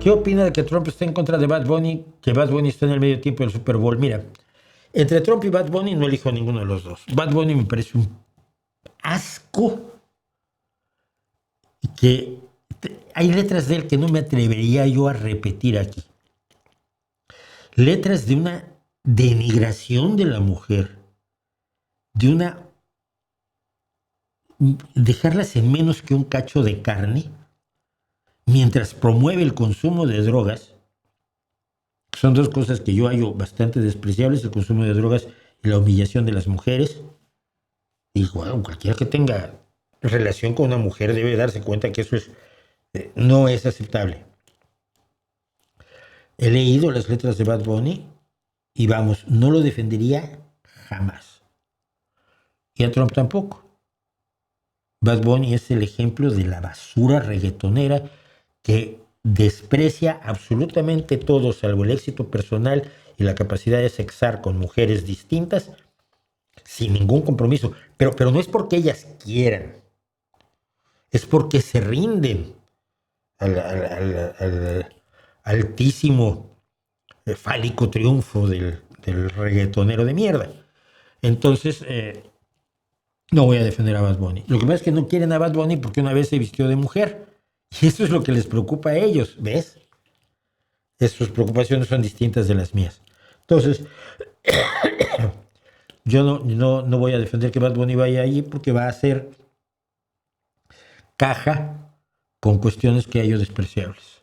¿Qué opina de que Trump esté en contra de Bad Bunny? Que Bad Bunny está en el medio tiempo del Super Bowl. Mira, entre Trump y Bad Bunny no elijo a ninguno de los dos. Bad Bunny me parece un asco que hay letras de él que no me atrevería yo a repetir aquí. Letras de una denigración de la mujer, de una dejarlas en menos que un cacho de carne, mientras promueve el consumo de drogas. Son dos cosas que yo hallo bastante despreciables, el consumo de drogas y la humillación de las mujeres. Y bueno, cualquiera que tenga relación con una mujer debe darse cuenta que eso no es aceptable. He leído las letras de Bad Bunny y vamos, no lo defendería jamás. Y a Trump tampoco. Bad Bunny es el ejemplo de la basura reggaetonera que desprecia absolutamente todo, salvo el éxito personal y la capacidad de sexar con mujeres distintas, sin ningún compromiso. Pero no es porque ellas quieran, es porque se rinden al altísimo fálico triunfo del reggaetonero de mierda. Entonces, no voy a defender a Bad Bunny. Lo que pasa es que no quieren a Bad Bunny porque una vez se vistió de mujer. Y eso es lo que les preocupa a ellos, ¿ves? Sus preocupaciones son distintas de las mías. Entonces, yo no voy a defender que Bad Bunny vaya allí porque va a hacer caja con cuestiones que a ellos despreciables.